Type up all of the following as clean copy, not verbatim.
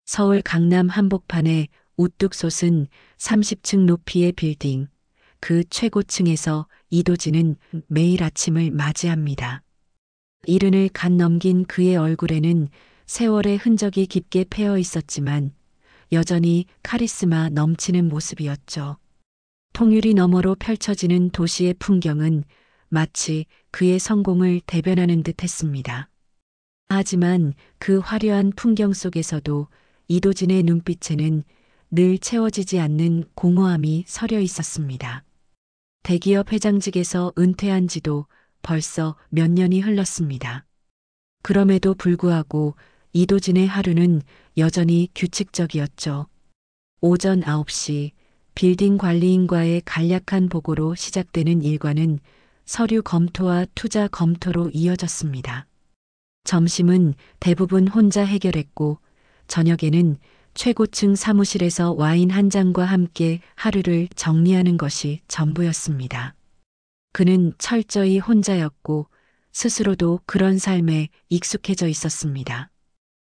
서울 강남 한복판에 우뚝 솟은 30층 높이의 빌딩, 그 최고층에서 이도진은 매일 아침을 맞이합니다. 이른을 갓 넘긴 그의 얼굴에는 세월의 흔적이 깊게 패어 있었지만 여전히 카리스마 넘치는 모습이었죠. 통유리 너머로 펼쳐지는 도시의 풍경은 마치 그의 성공을 대변하는 듯 했습니다. 하지만 그 화려한 풍경 속에서도 이도진의 눈빛에는 늘 채워지지 않는 공허함이 서려 있었습니다. 대기업 회장직에서 은퇴한 지도 벌써 몇 년이 흘렀습니다. 그럼에도 불구하고 이도진의 하루는 여전히 규칙적이었죠. 오전 9시 빌딩 관리인과의 간략한 보고로 시작되는 일과는 서류 검토와 투자 검토로 이어졌습니다. 점심은 대부분 혼자 해결했고 저녁에는 최고층 사무실에서 와인 한 잔과 함께 하루를 정리하는 것이 전부였습니다. 그는 철저히 혼자였고 스스로도 그런 삶에 익숙해져 있었습니다.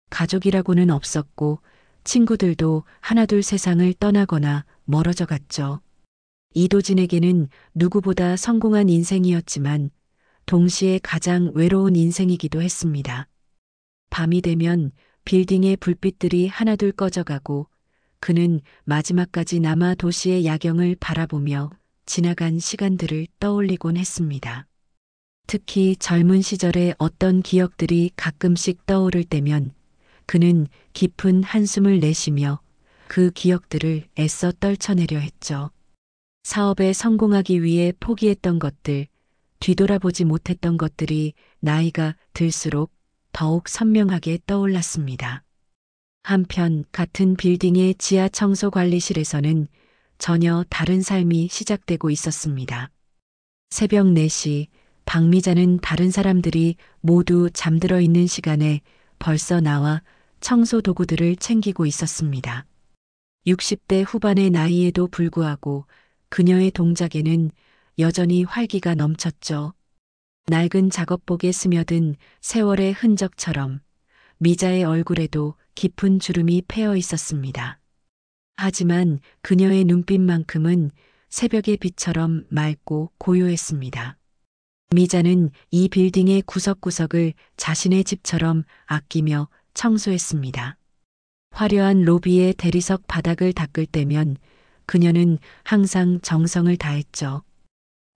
가족이라고는 없었고 친구들도 하나둘 세상을 떠나거나 멀어져 갔죠. 이도진에게는 누구보다 성공한 인생이었지만 동시에 가장 외로운 인생이기도 했습니다. 밤이 되면 빌딩의 불빛들이 하나둘 꺼져가고 그는 마지막까지 남아 도시의 야경을 바라보며 지나간 시간들을 떠올리곤 했습니다. 특히 젊은 시절의 어떤 기억들이 가끔씩 떠오를 때면 그는 깊은 한숨을 내쉬며 그 기억들을 애써 떨쳐내려 했죠. 사업에 성공하기 위해 포기했던 것들, 뒤돌아보지 못했던 것들이 나이가 들수록 더욱 선명하게 떠올랐습니다. 한편 같은 빌딩의 지하 청소 관리실에서는 전혀 다른 삶이 시작되고 있었습니다. 새벽 4시 박미자는 다른 사람들이 모두 잠들어 있는 시간에 벌써 나와 청소 도구들을 챙기고 있었습니다. 60대 후반의 나이에도 불구하고 그녀의 동작에는 여전히 활기가 넘쳤죠. 낡은 작업복에 스며든 세월의 흔적처럼 미자의 얼굴에도 깊은 주름이 패어 있었습니다. 하지만 그녀의 눈빛만큼은 새벽의 빛처럼 맑고 고요했습니다. 미자는 이 빌딩의 구석구석을 자신의 집처럼 아끼며 청소했습니다. 화려한 로비의 대리석 바닥을 닦을 때면 그녀는 항상 정성을 다했죠.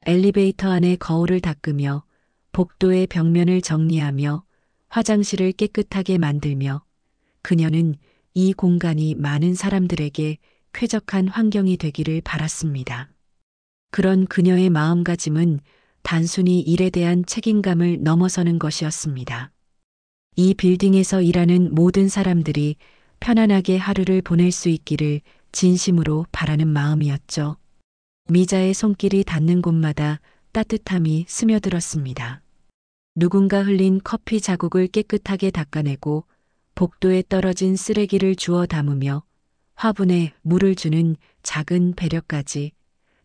엘리베이터 안의 거울을 닦으며 복도의 벽면을 정리하며 화장실을 깨끗하게 만들며 그녀는 이 공간이 많은 사람들에게 쾌적한 환경이 되기를 바랐습니다. 그런 그녀의 마음가짐은 단순히 일에 대한 책임감을 넘어서는 것이었습니다. 이 빌딩에서 일하는 모든 사람들이 편안하게 하루를 보낼 수 있기를 진심으로 바라는 마음이었죠. 미자의 손길이 닿는 곳마다 따뜻함이 스며들었습니다. 누군가 흘린 커피 자국을 깨끗하게 닦아내고 복도에 떨어진 쓰레기를 주워 담으며 화분에 물을 주는 작은 배려까지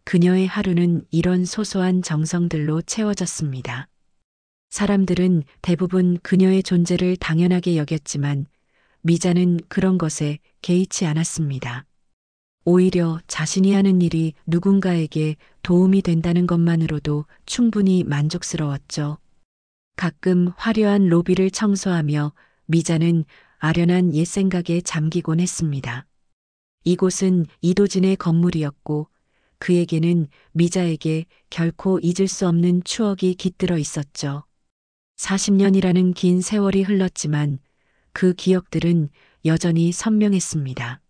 그녀의 하루는 이런 소소한 정성들로 채워졌습니다. 사람들은 대부분 그녀의 존재를 당연하게 여겼지만 미자는 그런 것에 개의치 않았습니다. 오히려 자신이 하는 일이 누군가에게 도움이 된다는 것만으로도 충분히 만족스러웠죠. 가끔 화려한 로비를 청소하며 미자는 아련한 옛 생각에 잠기곤 했습니다. 이곳은 이도진의 건물이었고 그에게는 미자에게 결코 잊을 수 없는 추억이 깃들어 있었죠. 40년이라는 긴 세월이 흘렀지만 그 기억들은 여전히 선명했습니다.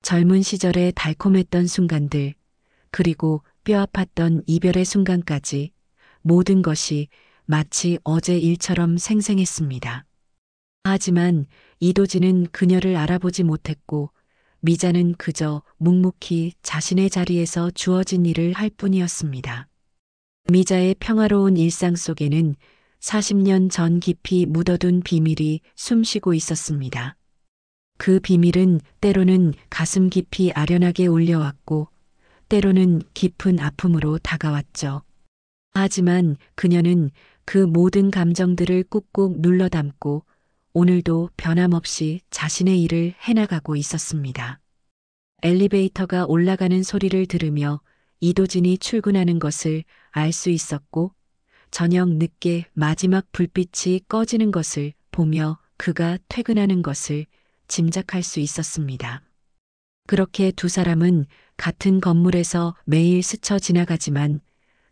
젊은 시절의 달콤했던 순간들, 그리고 뼈아팠던 이별의 순간까지 모든 것이 마치 어제 일처럼 생생했습니다. 하지만 이도진은 그녀를 알아보지 못했고 미자는 그저 묵묵히 자신의 자리에서 주어진 일을 할 뿐이었습니다. 미자의 평화로운 일상 속에는 40년 전 깊이 묻어둔 비밀이 숨쉬고 있었습니다. 그 비밀은 때로는 가슴 깊이 아련하게 울려왔고 때로는 깊은 아픔으로 다가왔죠. 하지만 그녀는 그 모든 감정들을 꾹꾹 눌러 담고 오늘도 변함없이 자신의 일을 해나가고 있었습니다. 엘리베이터가 올라가는 소리를 들으며 이도진이 출근하는 것을 알 수 있었고, 저녁 늦게 마지막 불빛이 꺼지는 것을 보며 그가 퇴근하는 것을 짐작할 수 있었습니다. 그렇게 두 사람은 같은 건물에서 매일 스쳐 지나가지만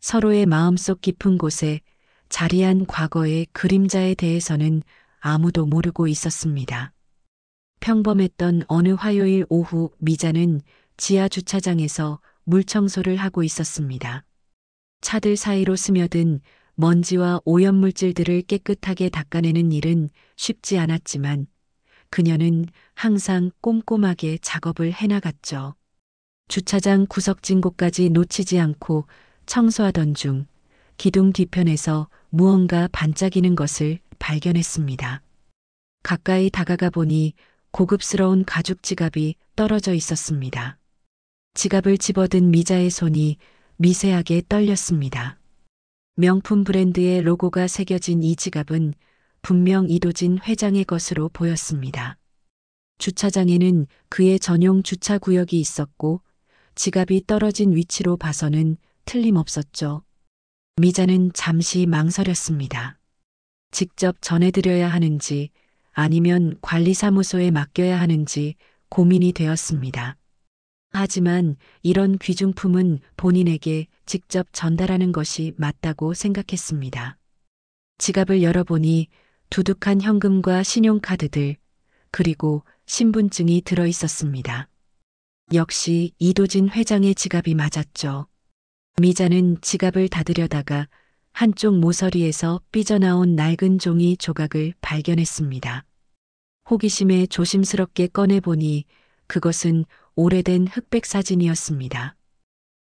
서로의 마음속 깊은 곳에 자리한 과거의 그림자에 대해서는 아무도 모르고 있었습니다. 평범했던 어느 화요일 오후 미자는 지하 주차장에서 물 청소를 하고 있었습니다. 차들 사이로 스며든 먼지와 오염물질들을 깨끗하게 닦아내는 일은 쉽지 않았지만 그녀는 항상 꼼꼼하게 작업을 해나갔죠. 주차장 구석진 곳까지 놓치지 않고 청소하던 중 기둥 뒤편에서 무언가 반짝이는 것을 발견했습니다. 가까이 다가가 보니 고급스러운 가죽 지갑이 떨어져 있었습니다. 지갑을 집어든 미자의 손이 미세하게 떨렸습니다. 명품 브랜드의 로고가 새겨진 이 지갑은 분명 이도진 회장의 것으로 보였습니다. 주차장에는 그의 전용 주차 구역이 있었고 지갑이 떨어진 위치로 봐서는 틀림없었죠. 미자는 잠시 망설였습니다. 직접 전해드려야 하는지 아니면 관리사무소에 맡겨야 하는지 고민이 되었습니다. 하지만 이런 귀중품은 본인에게 직접 전달하는 것이 맞다고 생각했습니다. 지갑을 열어보니 두둑한 현금과 신용카드들, 그리고 신분증이 들어 있었습니다. 역시 이도진 회장의 지갑이 맞았죠. 미자는 지갑을 닫으려다가 한쪽 모서리에서 삐져나온 낡은 종이 조각을 발견했습니다. 호기심에 조심스럽게 꺼내보니 그것은 오래된 흑백 사진이었습니다.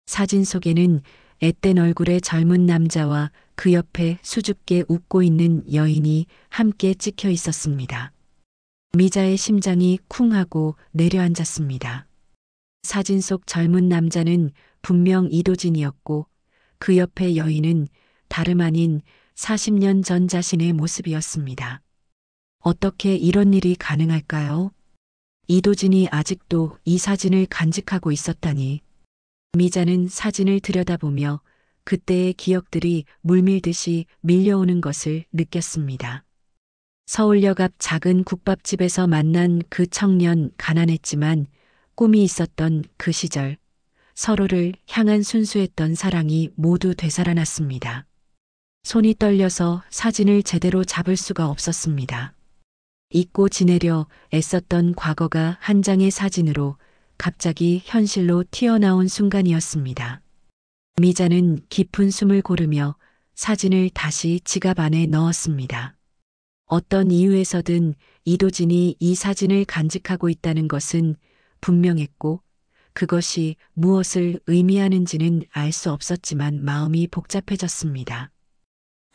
사진 속에는 앳된 얼굴의 젊은 남자와 그 옆에 수줍게 웃고 있는 여인이 함께 찍혀 있었습니다. 미자의 심장이 쿵 하고 내려앉았습니다. 사진 속 젊은 남자는 분명 이도진이었고 그 옆의 여인은 다름 아닌 40년 전 자신의 모습이었습니다. 어떻게 이런 일이 가능할까요? 이도진이 아직도 이 사진을 간직하고 있었다니. 미자는 사진을 들여다보며 그때의 기억들이 물밀듯이 밀려오는 것을 느꼈습니다. 서울역 앞 작은 국밥집에서 만난 그 청년, 가난했지만 꿈이 있었던 그 시절, 서로를 향한 순수했던 사랑이 모두 되살아났습니다. 손이 떨려서 사진을 제대로 잡을 수가 없었습니다. 잊고 지내려 애썼던 과거가 한 장의 사진으로 갑자기 현실로 튀어나온 순간이었습니다. 미자는 깊은 숨을 고르며 사진을 다시 지갑 안에 넣었습니다. 어떤 이유에서든 이도진이 이 사진을 간직하고 있다는 것은 분명했고 그것이 무엇을 의미하는지는 알 수 없었지만 마음이 복잡해졌습니다.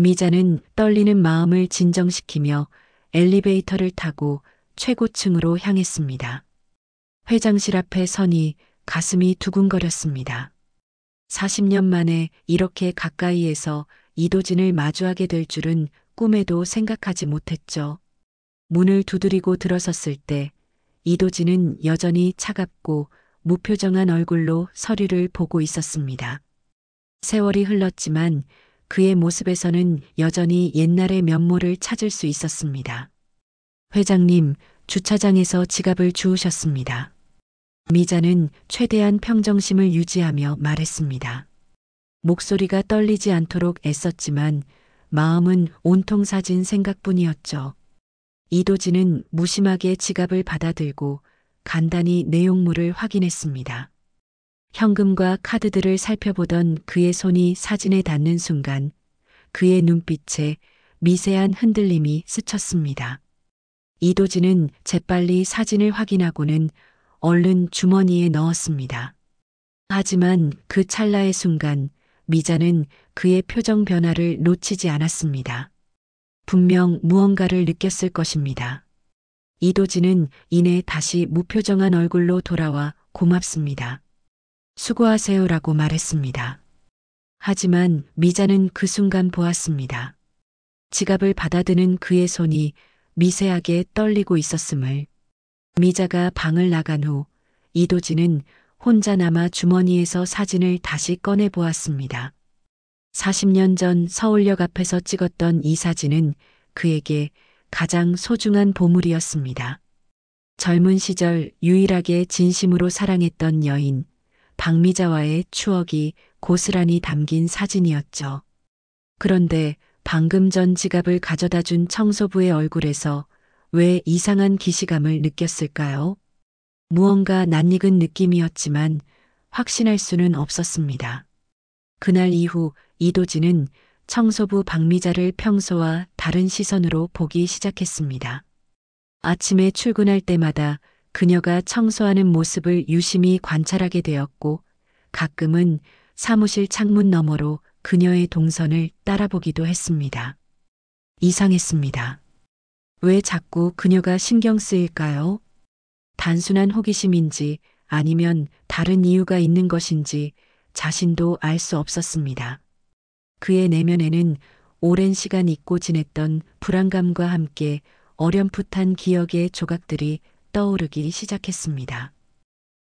미자는 떨리는 마음을 진정시키며 엘리베이터를 타고 최고층으로 향했습니다. 회장실 앞에 서니 가슴이 두근거렸습니다. 40년 만에 이렇게 가까이에서 이도진을 마주하게 될 줄은 꿈에도 생각하지 못했죠. 문을 두드리고 들어섰을 때 이도진은 여전히 차갑고 무표정한 얼굴로 서류를 보고 있었습니다. 세월이 흘렀지만 그의 모습에서는 여전히 옛날의 면모를 찾을 수 있었습니다. 회장님, 주차장에서 지갑을 주우셨습니다. 미자는 최대한 평정심을 유지하며 말했습니다. 목소리가 떨리지 않도록 애썼지만 마음은 온통 사진 생각뿐이었죠. 이도진은 무심하게 지갑을 받아들고 간단히 내용물을 확인했습니다. 현금과 카드들을 살펴보던 그의 손이 사진에 닿는 순간 그의 눈빛에 미세한 흔들림이 스쳤습니다. 이도진은 재빨리 사진을 확인하고는 얼른 주머니에 넣었습니다. 하지만 그 찰나의 순간 미자는 그의 표정 변화를 놓치지 않았습니다. 분명 무언가를 느꼈을 것입니다. 이도진은 이내 다시 무표정한 얼굴로 돌아와 고맙습니다. 수고하세요라고 말했습니다. 하지만 미자는 그 순간 보았습니다. 지갑을 받아드는 그의 손이 미세하게 떨리고 있었음을. 미자가 방을 나간 후 이도진은 혼자 남아 주머니에서 사진을 다시 꺼내 보았습니다. 40년 전 서울역 앞에서 찍었던 이 사진은 그에게 가장 소중한 보물이었습니다. 젊은 시절 유일하게 진심으로 사랑했던 여인 박미자와의 추억이 고스란히 담긴 사진이었죠. 그런데 방금 전 지갑을 가져다 준 청소부의 얼굴에서 왜 이상한 기시감을 느꼈을까요? 무언가 낯익은 느낌이었지만 확신할 수는 없었습니다. 그날 이후 이도진은 청소부 박미자를 평소와 다른 시선으로 보기 시작했습니다. 아침에 출근할 때마다 그녀가 청소하는 모습을 유심히 관찰하게 되었고 가끔은 사무실 창문 너머로 그녀의 동선을 따라보기도 했습니다. 이상했습니다. 왜 자꾸 그녀가 신경 쓰일까요? 단순한 호기심인지 아니면 다른 이유가 있는 것인지 자신도 알 수 없었습니다. 그의 내면에는 오랜 시간 잊고 지냈던 불안감과 함께 어렴풋한 기억의 조각들이 떠오르기 시작했습니다.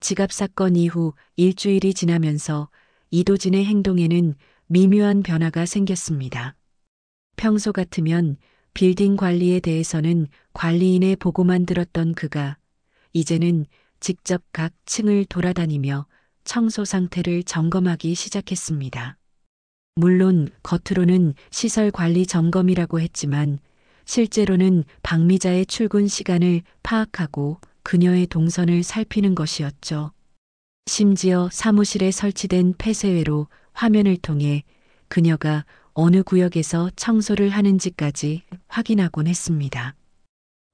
지갑 사건 이후 일주일이 지나면서 이도진의 행동에는 미묘한 변화가 생겼습니다. 평소 같으면 빌딩 관리에 대해서는 관리인의 보고만 들었던 그가 이제는 직접 각 층을 돌아다니며 청소 상태를 점검하기 시작했습니다. 물론 겉으로는 시설 관리 점검이라고 했지만 실제로는 박미자의 출근 시간을 파악하고 그녀의 동선을 살피는 것이었죠. 심지어 사무실에 설치된 폐쇄회로 화면을 통해 그녀가 어느 구역에서 청소를 하는지까지 확인하곤 했습니다.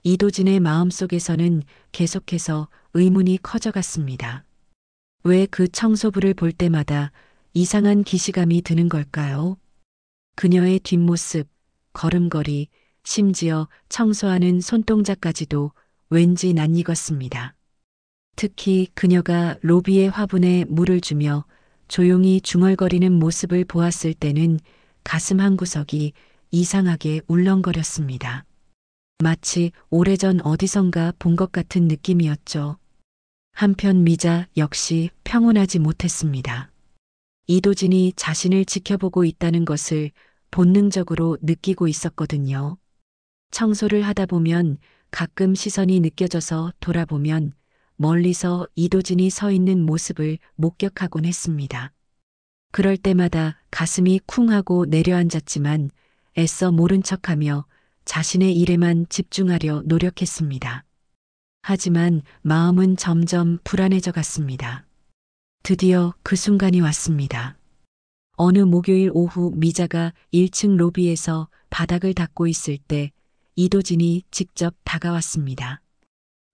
이도진의 마음속에서는 계속해서 의문이 커져갔습니다. 왜 그 청소부를 볼 때마다 이상한 기시감이 드는 걸까요? 그녀의 뒷모습, 걸음걸이, 심지어 청소하는 손동작까지도 왠지 낯익었습니다. 특히 그녀가 로비의 화분에 물을 주며 조용히 중얼거리는 모습을 보았을 때는 가슴 한구석이 이상하게 울렁거렸습니다. 마치 오래전 어디선가 본 것 같은 느낌이었죠. 한편 미자 역시 평온하지 못했습니다. 이도진이 자신을 지켜보고 있다는 것을 본능적으로 느끼고 있었거든요. 청소를 하다 보면 가끔 시선이 느껴져서 돌아보면 멀리서 이도진이 서 있는 모습을 목격하곤 했습니다. 그럴 때마다 가슴이 쿵 하고 내려앉았지만 애써 모른 척하며 자신의 일에만 집중하려 노력했습니다. 하지만 마음은 점점 불안해져 갔습니다. 드디어 그 순간이 왔습니다. 어느 목요일 오후 미자가 1층 로비에서 바닥을 닦고 있을 때 이도진이 직접 다가왔습니다.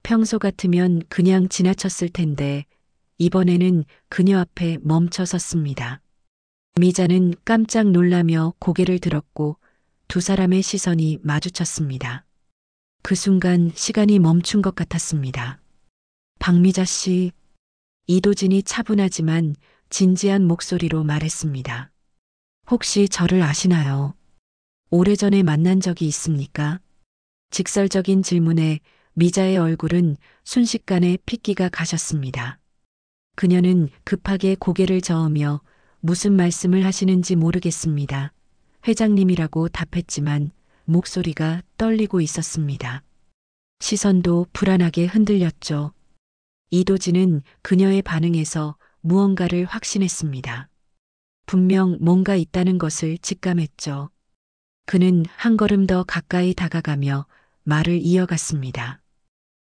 평소 같으면 그냥 지나쳤을 텐데 이번에는 그녀 앞에 멈춰 섰습니다. 미자는 깜짝 놀라며 고개를 들었고 두 사람의 시선이 마주쳤습니다. 그 순간 시간이 멈춘 것 같았습니다. 박미자 씨, 이도진이 차분하지만 진지한 목소리로 말했습니다. 혹시 저를 아시나요? 오래전에 만난 적이 있습니까? 직설적인 질문에 미자의 얼굴은 순식간에 핏기가 가셨습니다. 그녀는 급하게 고개를 저으며 무슨 말씀을 하시는지 모르겠습니다. 회장님이라고 답했지만 목소리가 떨리고 있었습니다. 시선도 불안하게 흔들렸죠. 이도진은 그녀의 반응에서 무언가를 확신했습니다. 분명 뭔가 있다는 것을 직감했죠. 그는 한 걸음 더 가까이 다가가며 말을 이어갔습니다.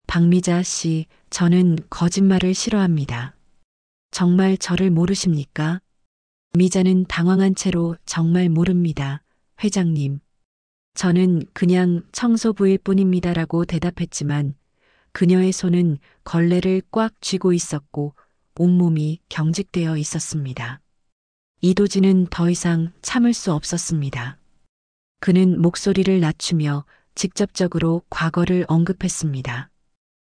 박미자 씨, 저는 거짓말을 싫어합니다. 정말 저를 모르십니까? 미자는 당황한 채로 정말 모릅니다. 회장님. 저는 그냥 청소부일 뿐입니다라고 대답했지만 그녀의 손은 걸레를 꽉 쥐고 있었고 온몸이 경직되어 있었습니다. 이도진은 더 이상 참을 수 없었습니다. 그는 목소리를 낮추며 직접적으로 과거를 언급했습니다.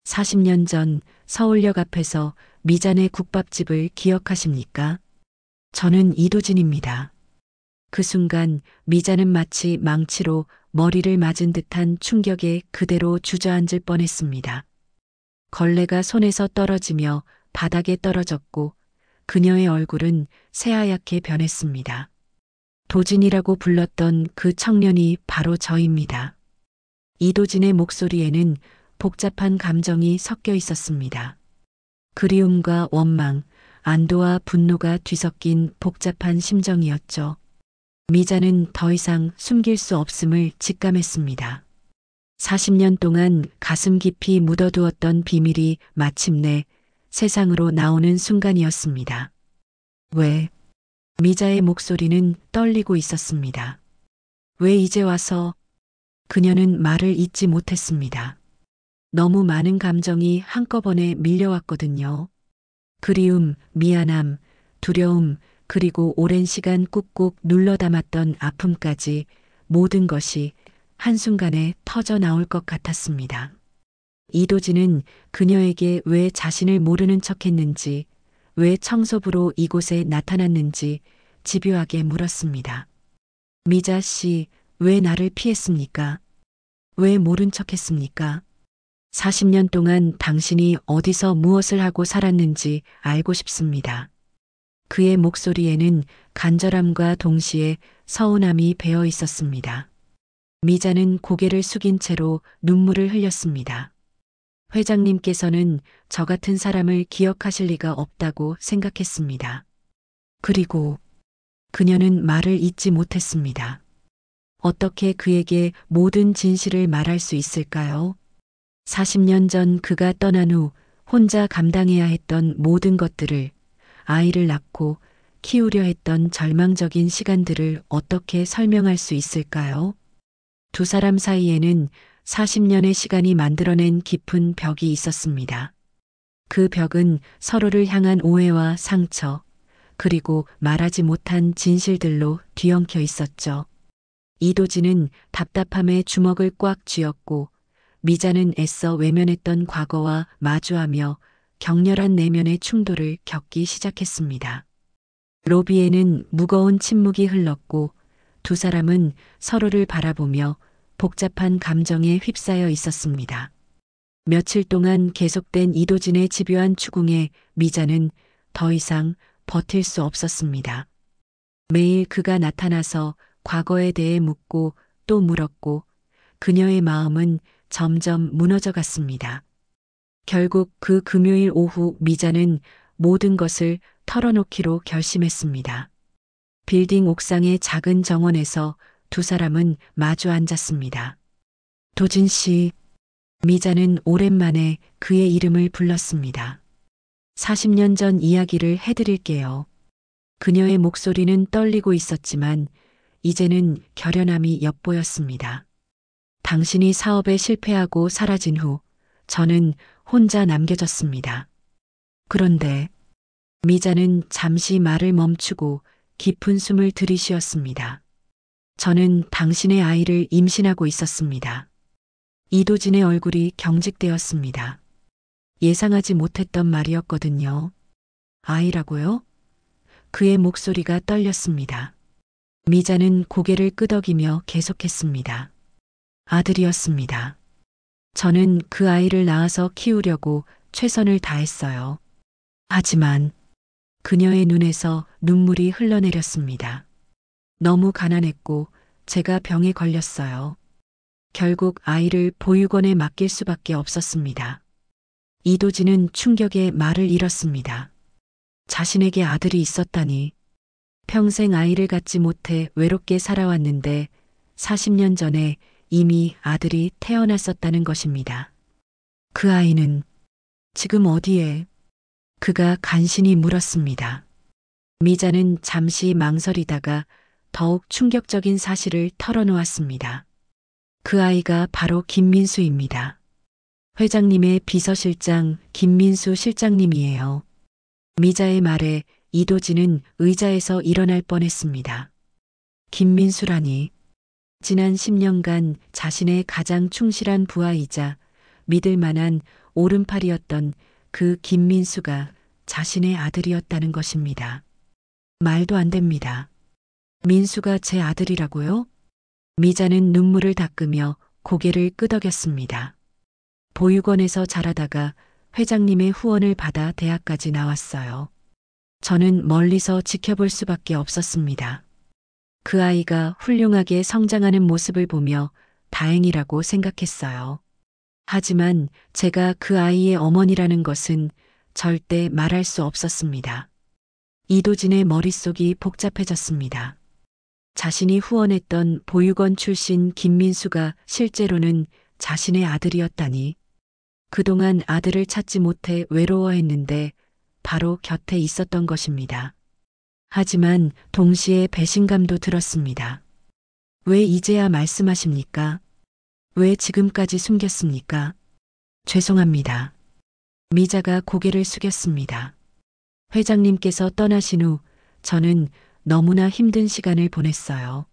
40년 전 서울역 앞에서 미자네 국밥집을 기억하십니까? 저는 이도진입니다. 그 순간 미자는 마치 망치로 머리를 맞은 듯한 충격에 그대로 주저앉을 뻔했습니다. 걸레가 손에서 떨어지며 바닥에 떨어졌고 그녀의 얼굴은 새하얗게 변했습니다. 도진이라고 불렀던 그 청년이 바로 저입니다. 이도진의 목소리에는 복잡한 감정이 섞여 있었습니다. 그리움과 원망, 안도와 분노가 뒤섞인 복잡한 심정이었죠. 미자는 더 이상 숨길 수 없음을 직감했습니다. 40년 동안 가슴 깊이 묻어두었던 비밀이 마침내 세상으로 나오는 순간이었습니다. 왜? 미자의 목소리는 떨리고 있었습니다. 왜 이제 와서? 그녀는 말을 잇지 못했습니다. 너무 많은 감정이 한꺼번에 밀려왔거든요. 그리움, 미안함, 두려움, 그리고 오랜 시간 꾹꾹 눌러 담았던 아픔까지 모든 것이 한순간에 터져 나올 것 같았습니다. 이도진은 그녀에게 왜 자신을 모르는 척 했는지, 왜 청소부로 이곳에 나타났는지 집요하게 물었습니다. 미자 씨, 왜 나를 피했습니까? 왜 모른 척 했습니까? 40년 동안 당신이 어디서 무엇을 하고 살았는지 알고 싶습니다. 그의 목소리에는 간절함과 동시에 서운함이 배어 있었습니다. 미자는 고개를 숙인 채로 눈물을 흘렸습니다. 회장님께서는 저 같은 사람을 기억하실 리가 없다고 생각했습니다. 그리고 그녀는 말을 잇지 못했습니다. 어떻게 그에게 모든 진실을 말할 수 있을까요? 40년 전 그가 떠난 후 혼자 감당해야 했던 모든 것들을, 아이를 낳고 키우려 했던 절망적인 시간들을 어떻게 설명할 수 있을까요? 두 사람 사이에는 40년의 시간이 만들어낸 깊은 벽이 있었습니다. 그 벽은 서로를 향한 오해와 상처, 그리고 말하지 못한 진실들로 뒤엉켜 있었죠. 이도진은 답답함에 주먹을 꽉 쥐었고 미자는 애써 외면했던 과거와 마주하며 격렬한 내면의 충돌을 겪기 시작했습니다. 로비에는 무거운 침묵이 흘렀고 두 사람은 서로를 바라보며 복잡한 감정에 휩싸여 있었습니다. 며칠 동안 계속된 이도진의 집요한 추궁에 미자는 더 이상 버틸 수 없었습니다. 매일 그가 나타나서 과거에 대해 묻고 또 물었고 그녀의 마음은 점점 무너져 갔습니다. 결국 그 금요일 오후 미자는 모든 것을 털어놓기로 결심했습니다. 빌딩 옥상의 작은 정원에서 두 사람은 마주 앉았습니다. 도진 씨, 미자는 오랜만에 그의 이름을 불렀습니다. 40년 전 이야기를 해드릴게요. 그녀의 목소리는 떨리고 있었지만 이제는 결연함이 엿보였습니다. 당신이 사업에 실패하고 사라진 후 저는 혼자 남겨졌습니다. 그런데 미자는 잠시 말을 멈추고 깊은 숨을 들이쉬었습니다. 저는 당신의 아이를 임신하고 있었습니다. 이도진의 얼굴이 경직되었습니다. 예상하지 못했던 말이었거든요. 아이라고요? 그의 목소리가 떨렸습니다. 미자는 고개를 끄덕이며 계속했습니다. 아들이었습니다. 저는 그 아이를 낳아서 키우려고 최선을 다했어요. 하지만 그녀의 눈에서 눈물이 흘러내렸습니다. 너무 가난했고 제가 병에 걸렸어요. 결국 아이를 보육원에 맡길 수밖에 없었습니다. 이도진은 충격에 말을 잃었습니다. 자신에게 아들이 있었다니. 평생 아이를 갖지 못해 외롭게 살아왔는데 40년 전에 이미 아들이 태어났었다는 것입니다. 그 아이는 지금 어디에? 그가 간신히 물었습니다. 미자는 잠시 망설이다가 더욱 충격적인 사실을 털어놓았습니다. 그 아이가 바로 김민수입니다. 회장님의 비서실장 김민수 실장님이에요. 미자의 말에 이도진은 의자에서 일어날 뻔했습니다. 김민수라니. 지난 10년간 자신의 가장 충실한 부하이자 믿을 만한 오른팔이었던 그 김민수가 자신의 아들이었다는 것입니다. 말도 안 됩니다. 민수가 제 아들이라고요? 미자는 눈물을 닦으며 고개를 끄덕였습니다. 보육원에서 자라다가 회장님의 후원을 받아 대학까지 나왔어요. 저는 멀리서 지켜볼 수밖에 없었습니다. 그 아이가 훌륭하게 성장하는 모습을 보며 다행이라고 생각했어요. 하지만 제가 그 아이의 어머니라는 것은 절대 말할 수 없었습니다. 이도진의 머릿속이 복잡해졌습니다. 자신이 후원했던 보육원 출신 김민수가 실제로는 자신의 아들이었다니. 그동안 아들을 찾지 못해 외로워했는데 바로 곁에 있었던 것입니다. 하지만 동시에 배신감도 들었습니다. 왜 이제야 말씀하십니까? 왜 지금까지 숨겼습니까? 죄송합니다. 미자가 고개를 숙였습니다. 회장님께서 떠나신 후 저는 너무나 힘든 시간을 보냈어요.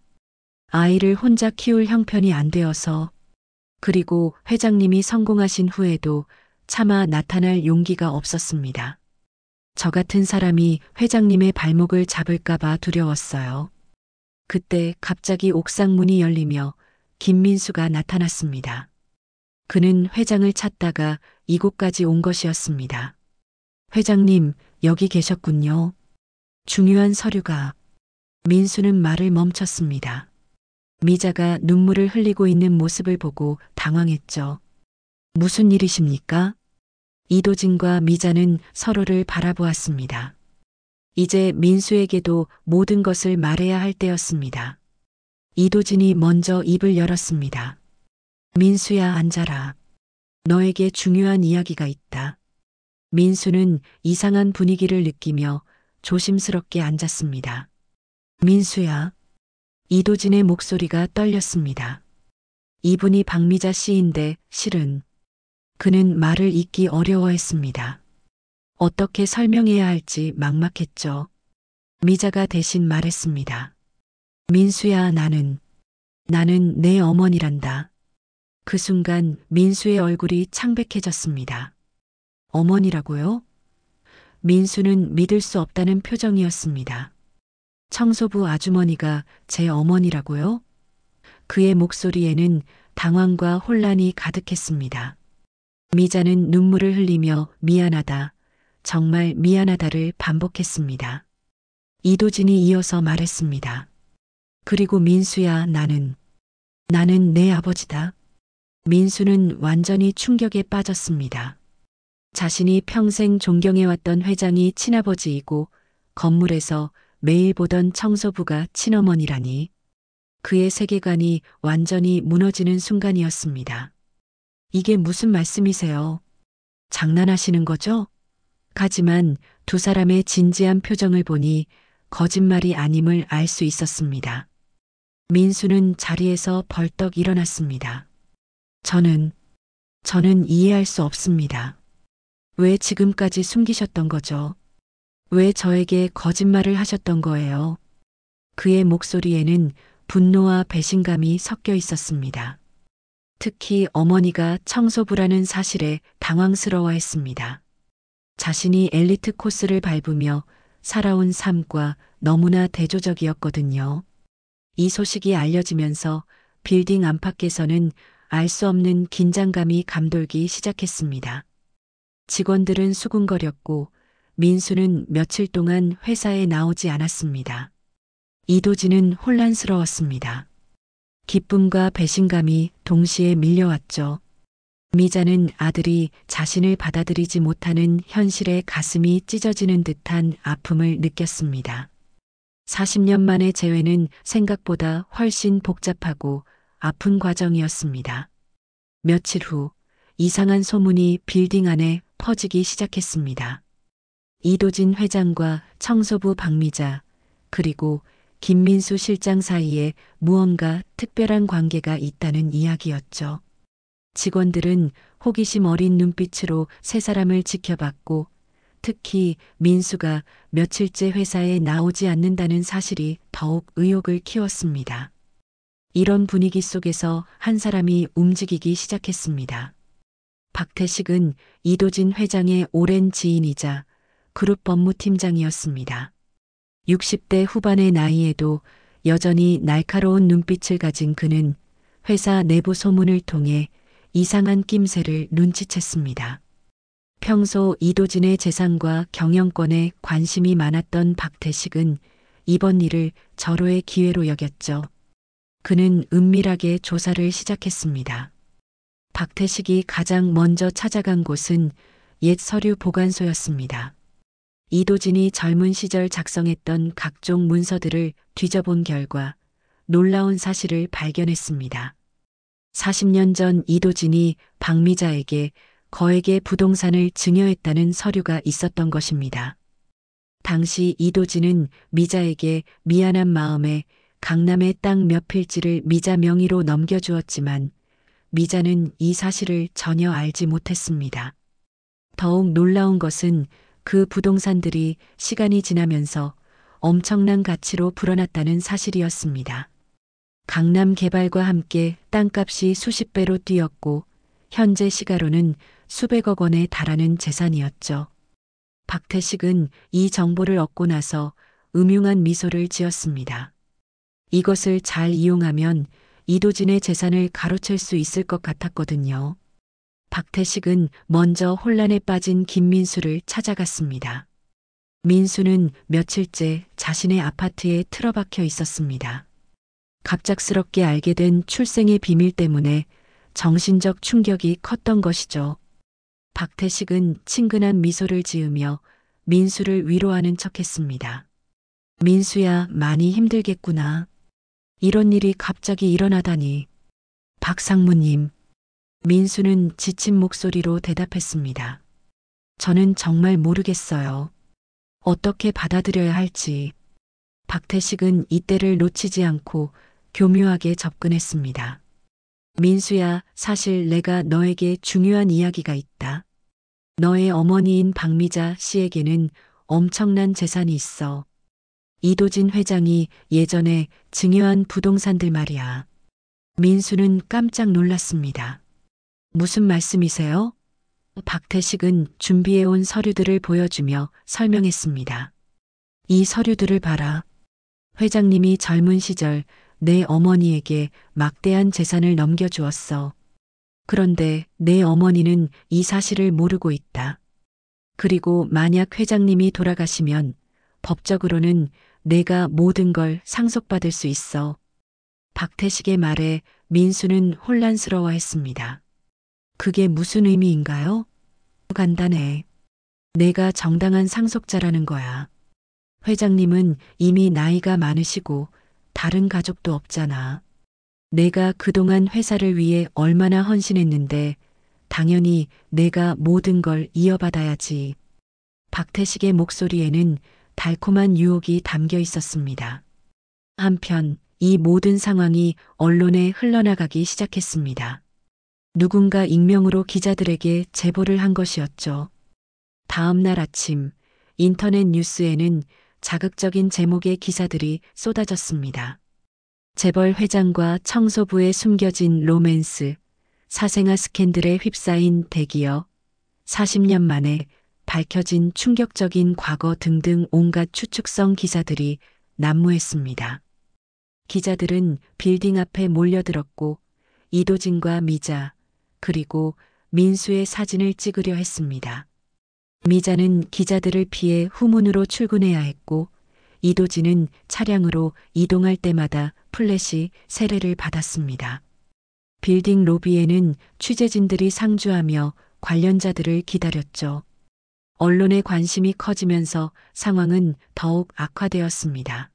아이를 혼자 키울 형편이 안 되어서, 그리고 회장님이 성공하신 후에도 차마 나타날 용기가 없었습니다. 저 같은 사람이 회장님의 발목을 잡을까봐 두려웠어요. 그때 갑자기 옥상 문이 열리며 김민수가 나타났습니다. 그는 회장을 찾다가 이곳까지 온 것이었습니다. 회장님, 여기 계셨군요. 중요한 서류가. 민수는 말을 멈췄습니다. 미자가 눈물을 흘리고 있는 모습을 보고 당황했죠. 무슨 일이십니까? 이도진과 미자는 서로를 바라보았습니다. 이제 민수에게도 모든 것을 말해야 할 때였습니다. 이도진이 먼저 입을 열었습니다. 민수야, 앉아라. 너에게 중요한 이야기가 있다. 민수는 이상한 분위기를 느끼며 조심스럽게 앉았습니다. 민수야. 이도진의 목소리가 떨렸습니다. 이분이 박미자 씨인데 실은 그는 말을 잇기 어려워했습니다. 어떻게 설명해야 할지 막막했죠. 미자가 대신 말했습니다. 민수야, 나는 내 어머니란다. 그 순간 민수의 얼굴이 창백해졌습니다. 어머니라고요? 민수는 믿을 수 없다는 표정이었습니다. 청소부 아주머니가 제 어머니라고요? 그의 목소리에는 당황과 혼란이 가득했습니다. 미자는 눈물을 흘리며 미안하다, 정말 미안하다를 반복했습니다. 이도진이 이어서 말했습니다. 그리고 민수야, 나는 내 아버지다. 민수는 완전히 충격에 빠졌습니다. 자신이 평생 존경해왔던 회장이 친아버지이고 건물에서 매일 보던 청소부가 친어머니라니. 그의 세계관이 완전히 무너지는 순간이었습니다. 이게 무슨 말씀이세요? 장난하시는 거죠? 하지만 두 사람의 진지한 표정을 보니 거짓말이 아님을 알 수 있었습니다. 민수는 자리에서 벌떡 일어났습니다. 저는 이해할 수 없습니다. 왜 지금까지 숨기셨던 거죠? 왜 저에게 거짓말을 하셨던 거예요? 그의 목소리에는 분노와 배신감이 섞여 있었습니다. 특히 어머니가 청소부라는 사실에 당황스러워했습니다. 자신이 엘리트 코스를 밟으며 살아온 삶과 너무나 대조적이었거든요. 이 소식이 알려지면서 빌딩 안팎에서는 알 수 없는 긴장감이 감돌기 시작했습니다. 직원들은 수군거렸고 민수는 며칠 동안 회사에 나오지 않았습니다. 이도진은 혼란스러웠습니다. 기쁨과 배신감이 동시에 밀려왔죠. 미자는 아들이 자신을 받아들이지 못하는 현실에 가슴이 찢어지는 듯한 아픔을 느꼈습니다. 40년 만의 재회는 생각보다 훨씬 복잡하고 아픈 과정이었습니다. 며칠 후 이상한 소문이 빌딩 안에 퍼지기 시작했습니다. 이도진 회장과 청소부 박미자, 그리고 김민수 실장 사이에 무언가 특별한 관계가 있다는 이야기였죠. 직원들은 호기심 어린 눈빛으로 세 사람을 지켜봤고, 특히 민수가 며칠째 회사에 나오지 않는다는 사실이 더욱 의혹을 키웠습니다. 이런 분위기 속에서 한 사람이 움직이기 시작했습니다. 박태식은 이도진 회장의 오랜 지인이자 그룹 법무팀장이었습니다. 60대 후반의 나이에도 여전히 날카로운 눈빛을 가진 그는 회사 내부 소문을 통해 이상한 낌새를 눈치챘습니다. 평소 이도진의 재산과 경영권에 관심이 많았던 박태식은 이번 일을 절호의 기회로 여겼죠. 그는 은밀하게 조사를 시작했습니다. 박태식이 가장 먼저 찾아간 곳은 옛 서류 보관소였습니다. 이도진이 젊은 시절 작성했던 각종 문서들을 뒤져본 결과 놀라운 사실을 발견했습니다. 40년 전 이도진이 박미자에게 거액의 부동산을 증여했다는 서류가 있었던 것입니다. 당시 이도진은 미자에게 미안한 마음에 강남의 땅 몇 필지를 미자 명의로 넘겨주었지만 미자는 이 사실을 전혀 알지 못했습니다. 더욱 놀라운 것은 그 부동산들이 시간이 지나면서 엄청난 가치로 불어났다는 사실이었습니다. 강남 개발과 함께 땅값이 수십 배로 뛰었고 현재 시가로는 수백억 원에 달하는 재산이었죠. 박태식은 이 정보를 얻고 나서 음흉한 미소를 지었습니다. 이것을 잘 이용하면 이도진의 재산을 가로챌 수 있을 것 같았거든요. 박태식은 먼저 혼란에 빠진 김민수를 찾아갔습니다. 민수는 며칠째 자신의 아파트에 틀어박혀 있었습니다. 갑작스럽게 알게 된 출생의 비밀 때문에 정신적 충격이 컸던 것이죠. 박태식은 친근한 미소를 지으며 민수를 위로하는 척했습니다. 민수야, 많이 힘들겠구나. 이런 일이 갑자기 일어나다니. 박상무님. 민수는 지친 목소리로 대답했습니다. 저는 정말 모르겠어요. 어떻게 받아들여야 할지. 박태식은 이때를 놓치지 않고 교묘하게 접근했습니다. 민수야, 사실 내가 너에게 중요한 이야기가 있다. 너의 어머니인 박미자 씨에게는 엄청난 재산이 있어. 이도진 회장이 예전에 증여한 부동산들 말이야. 민수는 깜짝 놀랐습니다. 무슨 말씀이세요? 박태식은 준비해온 서류들을 보여주며 설명했습니다. 이 서류들을 봐라. 회장님이 젊은 시절 내 어머니에게 막대한 재산을 넘겨주었어. 그런데 내 어머니는 이 사실을 모르고 있다. 그리고 만약 회장님이 돌아가시면 법적으로는 내가 모든 걸 상속받을 수 있어. 박태식의 말에 민수는 혼란스러워했습니다. 그게 무슨 의미인가요? 간단해. 내가 정당한 상속자라는 거야. 회장님은 이미 나이가 많으시고 다른 가족도 없잖아. 내가 그동안 회사를 위해 얼마나 헌신했는데 당연히 내가 모든 걸 이어받아야지. 박태식의 목소리에는 달콤한 유혹이 담겨 있었습니다. 한편 이 모든 상황이 언론에 흘러나가기 시작했습니다. 누군가 익명으로 기자들에게 제보를 한 것이었죠. 다음 날 아침 인터넷 뉴스에는 자극적인 제목의 기사들이 쏟아졌습니다. 재벌 회장과 청소부의 숨겨진 로맨스, 사생아 스캔들에 휩싸인 대기업, 40년 만에 밝혀진 충격적인 과거 등등 온갖 추측성 기사들이 난무했습니다. 기자들은 빌딩 앞에 몰려들었고 이도진과 미자, 그리고 민수의 사진을 찍으려 했습니다. 미자는 기자들을 피해 후문으로 출근해야 했고 이도진은 차량으로 이동할 때마다 플래시 세례를 받았습니다. 빌딩 로비에는 취재진들이 상주하며 관련자들을 기다렸죠. 언론의 관심이 커지면서 상황은 더욱 악화되었습니다.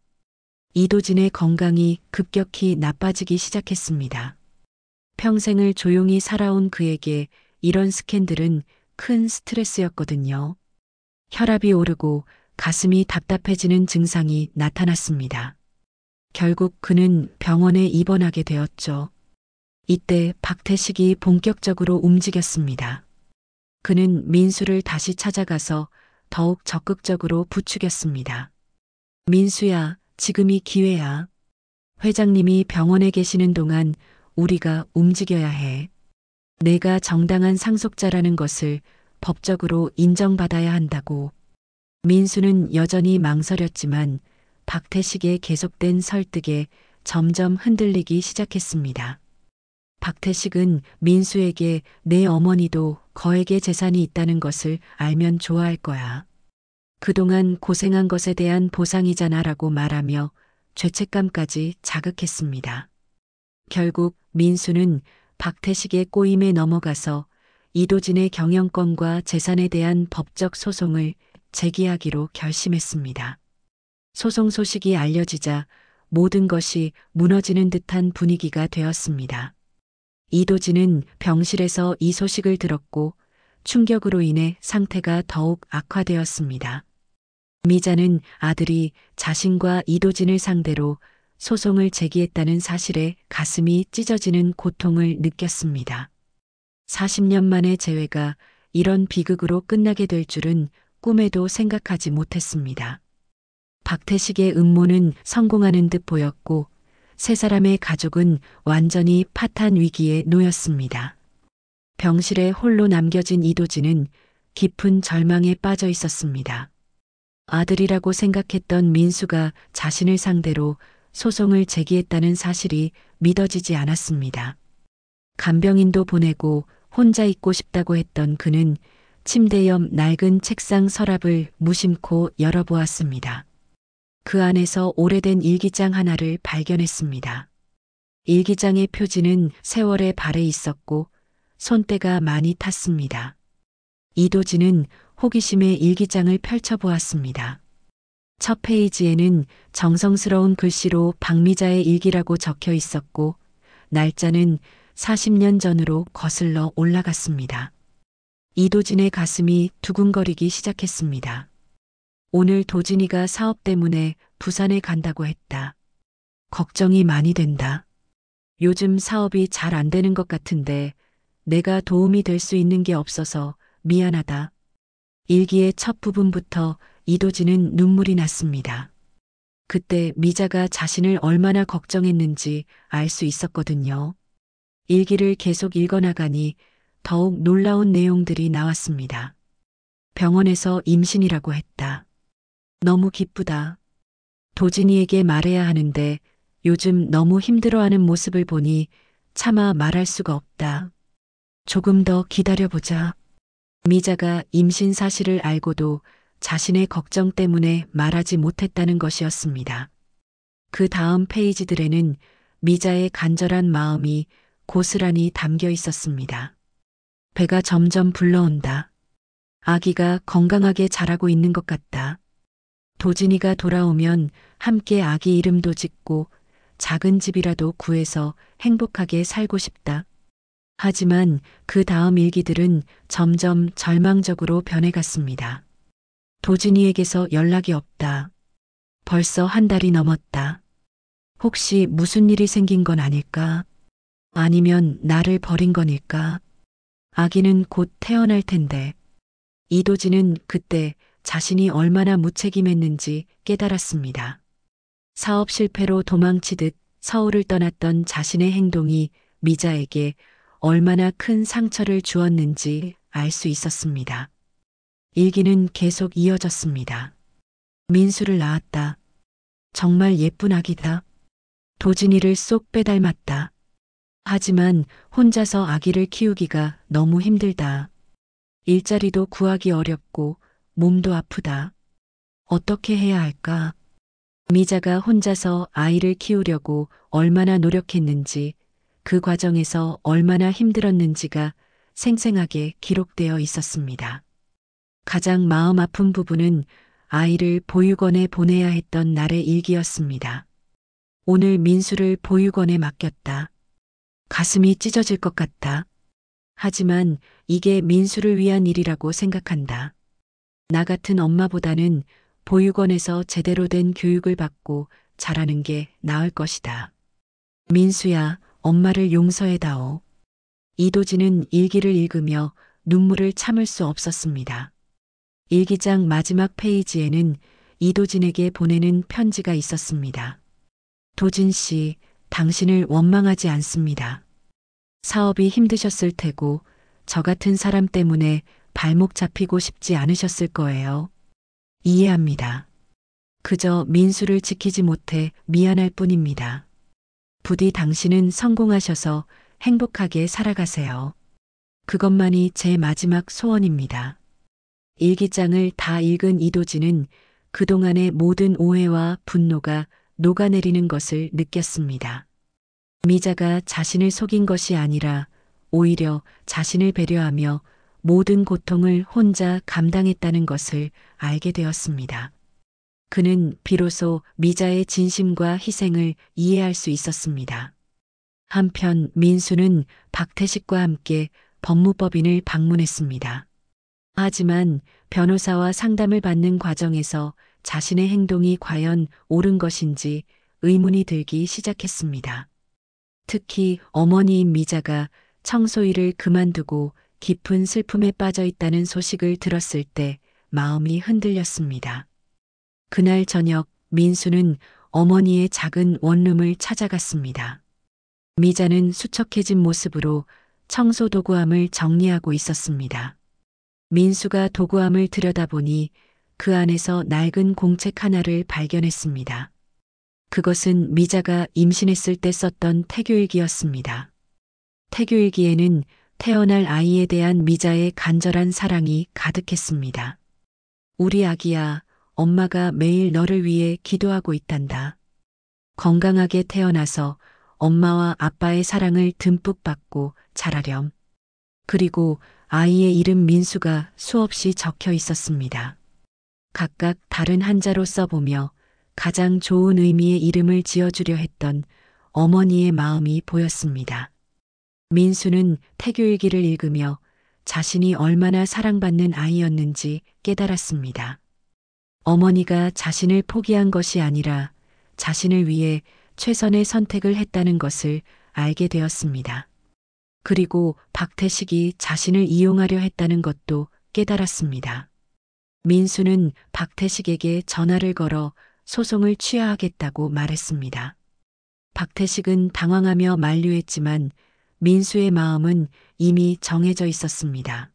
이도진의 건강이 급격히 나빠지기 시작했습니다. 평생을 조용히 살아온 그에게 이런 스캔들은 큰 스트레스였거든요. 혈압이 오르고 가슴이 답답해지는 증상이 나타났습니다. 결국 그는 병원에 입원하게 되었죠. 이때 박태식이 본격적으로 움직였습니다. 그는 민수를 다시 찾아가서 더욱 적극적으로 부추겼습니다. 민수야, 지금이 기회야. 회장님이 병원에 계시는 동안 우리가 움직여야 해. 내가 정당한 상속자라는 것을 법적으로 인정받아야 한다고. 민수는 여전히 망설였지만 박태식의 계속된 설득에 점점 흔들리기 시작했습니다. 박태식은 민수에게 내 어머니도 거액의 재산이 있다는 것을 알면 좋아할 거야. 그동안 고생한 것에 대한 보상이잖아라고 말하며 죄책감까지 자극했습니다. 결국 민수는 박태식의 꼬임에 넘어가서 이도진의 경영권과 재산에 대한 법적 소송을 제기하기로 결심했습니다. 소송 소식이 알려지자 모든 것이 무너지는 듯한 분위기가 되었습니다. 이도진은 병실에서 이 소식을 들었고 충격으로 인해 상태가 더욱 악화되었습니다. 미자는 아들이 자신과 이도진을 상대로 소송을 제기했다는 사실에 가슴이 찢어지는 고통을 느꼈습니다. 40년 만의 재회가 이런 비극으로 끝나게 될 줄은 꿈에도 생각하지 못했습니다. 박태식의 음모는 성공하는 듯 보였고 세 사람의 가족은 완전히 파탄 위기에 놓였습니다. 병실에 홀로 남겨진 이도진은 깊은 절망에 빠져 있었습니다. 아들이라고 생각했던 민수가 자신을 상대로 소송을 제기했다는 사실이 믿어지지 않았습니다. 간병인도 보내고 혼자 있고 싶다고 했던 그는 침대 옆 낡은 책상 서랍을 무심코 열어보았습니다. 그 안에서 오래된 일기장 하나를 발견했습니다. 일기장의 표지는 세월의 발에 있었고 손때가 많이 탔습니다. 이도진은 호기심에 일기장을 펼쳐보았습니다. 첫 페이지에는 정성스러운 글씨로 박미자의 일기라고 적혀 있었고 날짜는 40년 전으로 거슬러 올라갔습니다. 이도진의 가슴이 두근거리기 시작했습니다. 오늘 도진이가 사업 때문에 부산에 간다고 했다. 걱정이 많이 된다. 요즘 사업이 잘 안 되는 것 같은데 내가 도움이 될 수 있는 게 없어서 미안하다. 일기의 첫 부분부터 이도진은 눈물이 났습니다. 그때 미자가 자신을 얼마나 걱정했는지 알 수 있었거든요. 일기를 계속 읽어나가니 더욱 놀라운 내용들이 나왔습니다. 병원에서 임신이라고 했다. 너무 기쁘다. 도진이에게 말해야 하는데 요즘 너무 힘들어하는 모습을 보니 차마 말할 수가 없다. 조금 더 기다려보자. 미자가 임신 사실을 알고도 자신의 걱정 때문에 말하지 못했다는 것이었습니다. 그 다음 페이지들에는 미자의 간절한 마음이 고스란히 담겨 있었습니다. 배가 점점 불러온다. 아기가 건강하게 자라고 있는 것 같다. 도진이가 돌아오면 함께 아기 이름도 짓고 작은 집이라도 구해서 행복하게 살고 싶다. 하지만 그 다음 일기들은 점점 절망적으로 변해갔습니다. 도진이에게서 연락이 없다. 벌써 한 달이 넘었다. 혹시 무슨 일이 생긴 건 아닐까? 아니면 나를 버린 건일까? 아기는 곧 태어날 텐데. 이도진은 그때 자신이 얼마나 무책임했는지 깨달았습니다. 사업 실패로 도망치듯 서울을 떠났던 자신의 행동이 미자에게 얼마나 큰 상처를 주었는지 알 수 있었습니다. 일기는 계속 이어졌습니다. 민수를 낳았다. 정말 예쁜 아기다. 도진이를 쏙 빼닮았다. 하지만 혼자서 아기를 키우기가 너무 힘들다. 일자리도 구하기 어렵고 몸도 아프다. 어떻게 해야 할까? 미자가 혼자서 아이를 키우려고 얼마나 노력했는지, 그 과정에서 얼마나 힘들었는지가 생생하게 기록되어 있었습니다. 가장 마음 아픈 부분은 아이를 보육원에 보내야 했던 날의 일기였습니다. 오늘 민수를 보육원에 맡겼다. 가슴이 찢어질 것 같다. 하지만 이게 민수를 위한 일이라고 생각한다. 나 같은 엄마보다는 보육원에서 제대로 된 교육을 받고 자라는 게 나을 것이다. 민수야, 엄마를 용서해다오. 이도진은 일기를 읽으며 눈물을 참을 수 없었습니다. 일기장 마지막 페이지에는 이도진에게 보내는 편지가 있었습니다. 도진 씨, 당신을 원망하지 않습니다. 사업이 힘드셨을 테고 저 같은 사람 때문에 발목 잡히고 싶지 않으셨을 거예요. 이해합니다. 그저 민수를 지키지 못해 미안할 뿐입니다. 부디 당신은 성공하셔서 행복하게 살아가세요. 그것만이 제 마지막 소원입니다. 일기장을 다 읽은 이도진은 그동안의 모든 오해와 분노가 녹아내리는 것을 느꼈습니다. 미자가 자신을 속인 것이 아니라 오히려 자신을 배려하며 모든 고통을 혼자 감당했다는 것을 알게 되었습니다. 그는 비로소 미자의 진심과 희생을 이해할 수 있었습니다. 한편 민수는 박태식과 함께 법무법인을 방문했습니다. 하지만 변호사와 상담을 받는 과정에서 자신의 행동이 과연 옳은 것인지 의문이 들기 시작했습니다. 특히 어머니인 미자가 청소일을 그만두고 깊은 슬픔에 빠져 있다는 소식을 들었을 때 마음이 흔들렸습니다. 그날 저녁 민수는 어머니의 작은 원룸을 찾아갔습니다. 미자는 수척해진 모습으로 청소 도구함을 정리하고 있었습니다. 민수가 도구함을 들여다보니 그 안에서 낡은 공책 하나를 발견했습니다. 그것은 미자가 임신했을 때 썼던 태교일기였습니다. 태교일기에는 태어날 아이에 대한 미자의 간절한 사랑이 가득했습니다. 우리 아기야, 엄마가 매일 너를 위해 기도하고 있단다. 건강하게 태어나서 엄마와 아빠의 사랑을 듬뿍 받고 자라렴. 그리고 아이의 이름 민수가 수없이 적혀 있었습니다. 각각 다른 한자로 써보며 가장 좋은 의미의 이름을 지어주려 했던 어머니의 마음이 보였습니다. 민수는 태교일기를 읽으며 자신이 얼마나 사랑받는 아이였는지 깨달았습니다. 어머니가 자신을 포기한 것이 아니라 자신을 위해 최선의 선택을 했다는 것을 알게 되었습니다. 그리고 박태식이 자신을 이용하려 했다는 것도 깨달았습니다. 민수는 박태식에게 전화를 걸어 소송을 취하하겠다고 말했습니다. 박태식은 당황하며 만류했지만 민수의 마음은 이미 정해져 있었습니다.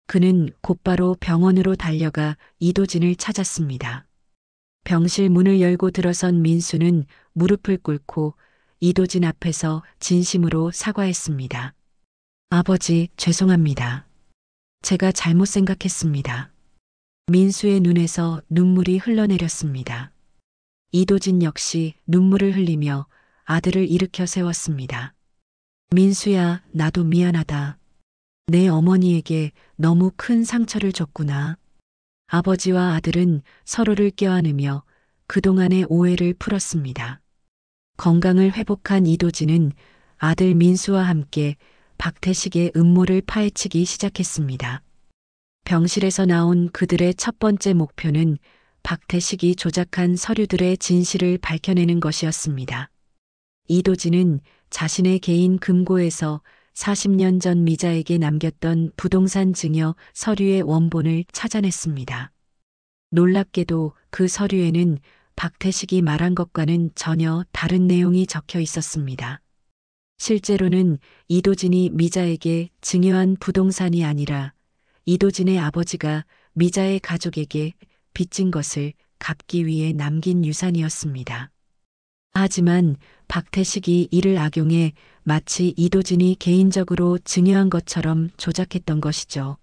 그는 곧바로 병원으로 달려가 이도진을 찾았습니다. 병실 문을 열고 들어선 민수는 무릎을 꿇고 이도진 앞에서 진심으로 사과했습니다. 아버지, 죄송합니다. 제가 잘못 생각했습니다. 민수의 눈에서 눈물이 흘러내렸습니다. 이도진 역시 눈물을 흘리며 아들을 일으켜 세웠습니다. 민수야, 나도 미안하다. 내 어머니에게 너무 큰 상처를 줬구나. 아버지와 아들은 서로를 껴안으며 그동안의 오해를 풀었습니다. 건강을 회복한 이도진은 아들 민수와 함께 박태식의 음모를 파헤치기 시작했습니다. 병실에서 나온 그들의 첫 번째 목표는 박태식이 조작한 서류들의 진실을 밝혀내는 것이었습니다. 이도진은 자신의 개인 금고에서 40년 전 미자에게 남겼던 부동산 증여 서류의 원본을 찾아냈습니다. 놀랍게도 그 서류에는 박태식이 말한 것과는 전혀 다른 내용이 적혀 있었습니다. 실제로는 이도진이 미자에게 증여한 부동산이 아니라 이도진의 아버지가 미자의 가족에게 빚진 것을 갚기 위해 남긴 유산이었습니다. 하지만 박태식이 이를 악용해 마치 이도진이 개인적으로 증여한 것처럼 조작했던 것이죠.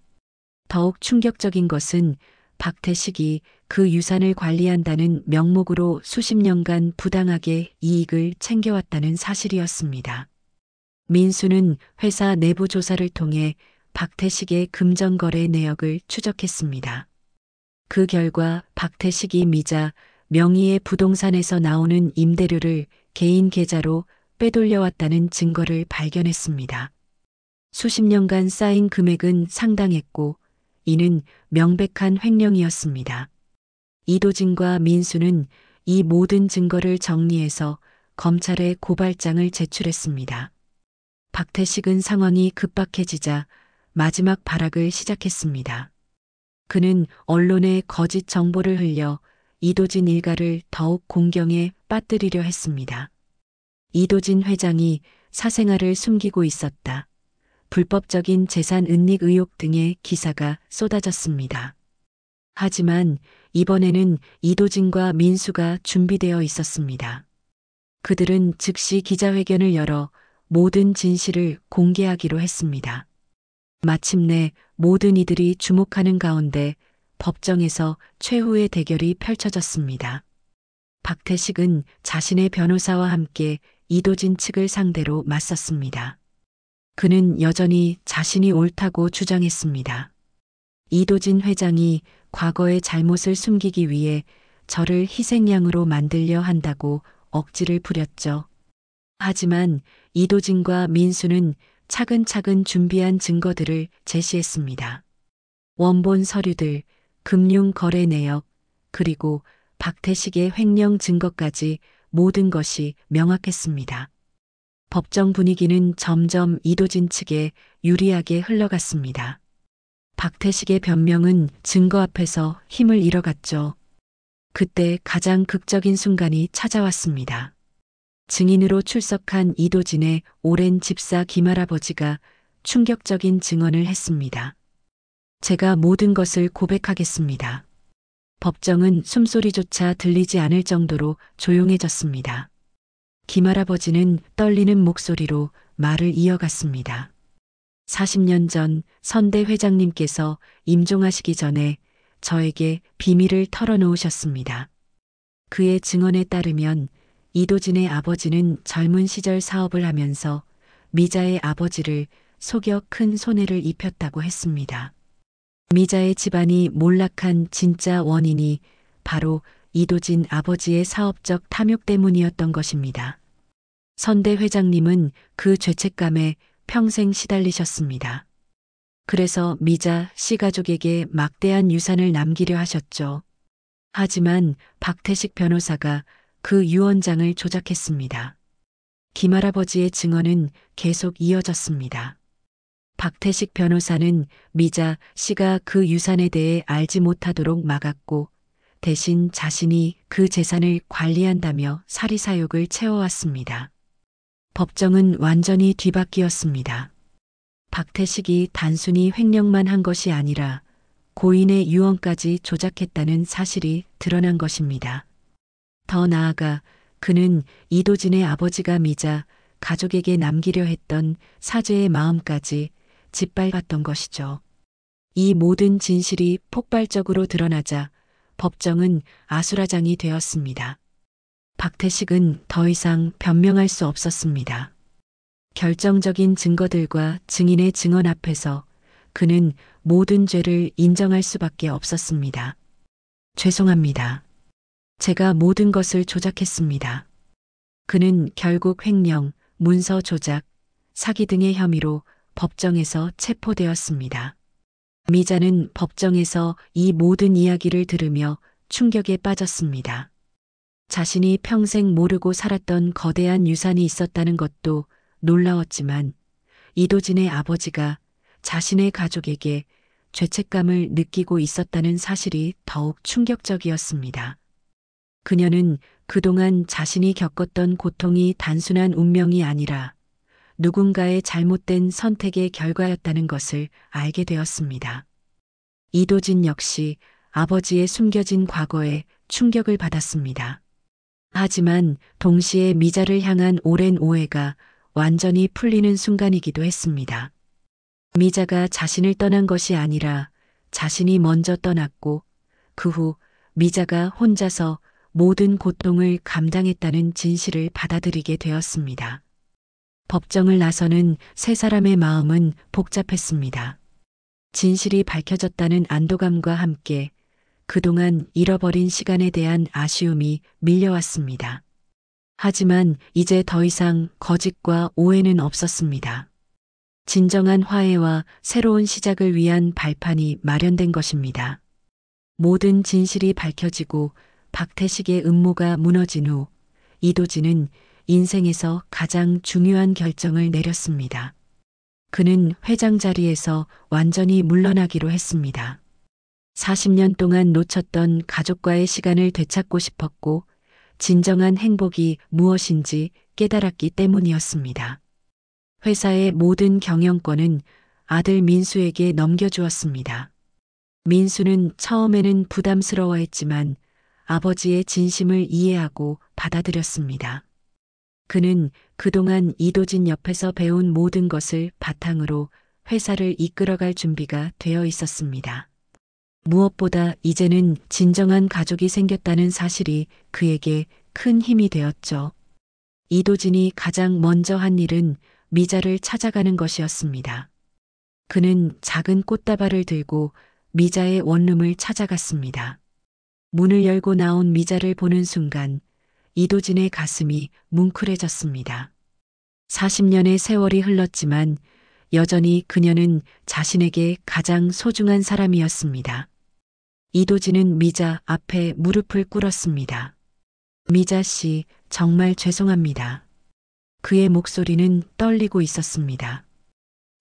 더욱 충격적인 것은 박태식이 그 유산을 관리한다는 명목으로 수십 년간 부당하게 이익을 챙겨왔다는 사실이었습니다. 민수는 회사 내부 조사를 통해 박태식의 금전거래 내역을 추적했습니다. 그 결과 박태식이 미자 명의의 부동산에서 나오는 임대료를 개인 계좌로 빼돌려왔다는 증거를 발견했습니다. 수십 년간 쌓인 금액은 상당했고 이는 명백한 횡령이었습니다. 이도진과 민수는 이 모든 증거를 정리해서 검찰에 고발장을 제출했습니다. 박태식은 상황이 급박해지자 마지막 발악을 시작했습니다. 그는 언론에 거짓 정보를 흘려 이도진 일가를 더욱 공경에 빠뜨리려 했습니다. 이도진 회장이 사생활을 숨기고 있었다. 불법적인 재산 은닉 의혹 등의 기사가 쏟아졌습니다. 하지만 이번에는 이도진과 민수가 준비되어 있었습니다. 그들은 즉시 기자회견을 열어 모든 진실을 공개하기로 했습니다. 마침내 모든 이들이 주목하는 가운데 법정에서 최후의 대결이 펼쳐졌습니다. 박태식은 자신의 변호사와 함께 이도진 측을 상대로 맞섰습니다. 그는 여전히 자신이 옳다고 주장했습니다. 이도진 회장이 과거의 잘못을 숨기기 위해 저를 희생양으로 만들려 한다고 억지를 부렸죠. 하지만 이도진과 민수는 차근차근 준비한 증거들을 제시했습니다. 원본 서류들, 금융 거래 내역, 그리고 박태식의 횡령 증거까지 모든 것이 명확했습니다. 법정 분위기는 점점 이도진 측에 유리하게 흘러갔습니다. 박태식의 변명은 증거 앞에서 힘을 잃어갔죠. 그때 가장 극적인 순간이 찾아왔습니다. 증인으로 출석한 이도진의 오랜 집사 김할아버지가 충격적인 증언을 했습니다. 제가 모든 것을 고백하겠습니다. 법정은 숨소리조차 들리지 않을 정도로 조용해졌습니다. 김할아버지는 떨리는 목소리로 말을 이어갔습니다. 40년 전 선대 회장님께서 임종하시기 전에 저에게 비밀을 털어놓으셨습니다. 그의 증언에 따르면 이도진의 아버지는 젊은 시절 사업을 하면서 미자의 아버지를 속여 큰 손해를 입혔다고 했습니다. 미자의 집안이 몰락한 진짜 원인이 바로 이도진 아버지의 사업적 탐욕 때문이었던 것입니다. 선대 회장님은 그 죄책감에 평생 시달리셨습니다. 그래서 미자 씨 가족에게 막대한 유산을 남기려 하셨죠. 하지만 박태식 변호사가 그 유언장을 조작했습니다. 김할아버지의 증언은 계속 이어졌습니다. 박태식 변호사는 미자 씨가 그 유산에 대해 알지 못하도록 막았고 대신 자신이 그 재산을 관리한다며 사리사욕을 채워왔습니다. 법정은 완전히 뒤바뀌었습니다. 박태식이 단순히 횡령만 한 것이 아니라 고인의 유언까지 조작했다는 사실이 드러난 것입니다. 더 나아가 그는 이도진의 아버지가 미자 가족에게 남기려 했던 사죄의 마음까지 짓밟았던 것이죠. 이 모든 진실이 폭발적으로 드러나자 법정은 아수라장이 되었습니다. 박태식은 더 이상 변명할 수 없었습니다. 결정적인 증거들과 증인의 증언 앞에서 그는 모든 죄를 인정할 수밖에 없었습니다. 죄송합니다. 제가 모든 것을 조작했습니다. 그는 결국 횡령, 문서 조작, 사기 등의 혐의로 법정에서 체포되었습니다. 미자는 법정에서 이 모든 이야기를 들으며 충격에 빠졌습니다. 자신이 평생 모르고 살았던 거대한 유산이 있었다는 것도 놀라웠지만 이도진의 아버지가 자신의 가족에게 죄책감을 느끼고 있었다는 사실이 더욱 충격적이었습니다. 그녀는 그동안 자신이 겪었던 고통이 단순한 운명이 아니라 누군가의 잘못된 선택의 결과였다는 것을 알게 되었습니다. 이도진 역시 아버지의 숨겨진 과거에 충격을 받았습니다. 하지만 동시에 미자를 향한 오랜 오해가 완전히 풀리는 순간이기도 했습니다. 미자가 자신을 떠난 것이 아니라 자신이 먼저 떠났고 그 후 미자가 혼자서 모든 고통을 감당했다는 진실을 받아들이게 되었습니다. 법정을 나서는 세 사람의 마음은 복잡했습니다. 진실이 밝혀졌다는 안도감과 함께 그동안 잃어버린 시간에 대한 아쉬움이 밀려왔습니다. 하지만 이제 더 이상 거짓과 오해는 없었습니다. 진정한 화해와 새로운 시작을 위한 발판이 마련된 것입니다. 모든 진실이 밝혀지고 박태식의 음모가 무너진 후 이도진은 인생에서 가장 중요한 결정을 내렸습니다. 그는 회장 자리에서 완전히 물러나기로 했습니다. 40년 동안 놓쳤던 가족과의 시간을 되찾고 싶었고 진정한 행복이 무엇인지 깨달았기 때문이었습니다. 회사의 모든 경영권은 아들 민수에게 넘겨주었습니다. 민수는 처음에는 부담스러워했지만 아버지의 진심을 이해하고 받아들였습니다. 그는 그동안 이도진 옆에서 배운 모든 것을 바탕으로 회사를 이끌어갈 준비가 되어 있었습니다. 무엇보다 이제는 진정한 가족이 생겼다는 사실이 그에게 큰 힘이 되었죠. 이도진이 가장 먼저 한 일은 미자를 찾아가는 것이었습니다. 그는 작은 꽃다발을 들고 미자의 원룸을 찾아갔습니다. 문을 열고 나온 미자를 보는 순간 이도진의 가슴이 뭉클해졌습니다. 40년의 세월이 흘렀지만 여전히 그녀는 자신에게 가장 소중한 사람이었습니다. 이도진은 미자 앞에 무릎을 꿇었습니다. 미자 씨, 정말 죄송합니다. 그의 목소리는 떨리고 있었습니다.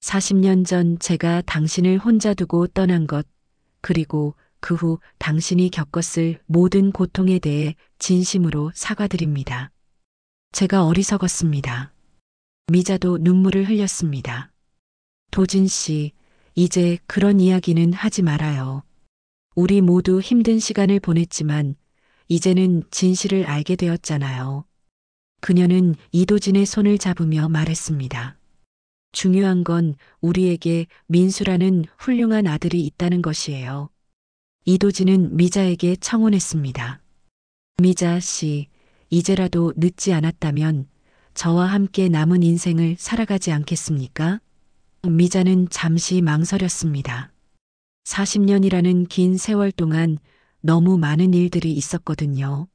40년 전 제가 당신을 혼자 두고 떠난 것, 그리고 그 후 당신이 겪었을 모든 고통에 대해 진심으로 사과드립니다. 제가 어리석었습니다. 미자도 눈물을 흘렸습니다. 도진 씨, 이제 그런 이야기는 하지 말아요. 우리 모두 힘든 시간을 보냈지만 이제는 진실을 알게 되었잖아요. 그녀는 이도진의 손을 잡으며 말했습니다. 중요한 건 우리에게 민수라는 훌륭한 아들이 있다는 것이에요. 이도진은 미자에게 청혼했습니다. 미자 씨, 이제라도 늦지 않았다면 저와 함께 남은 인생을 살아가지 않겠습니까? 미자는 잠시 망설였습니다. 40년이라는 긴 세월 동안 너무 많은 일들이 있었거든요.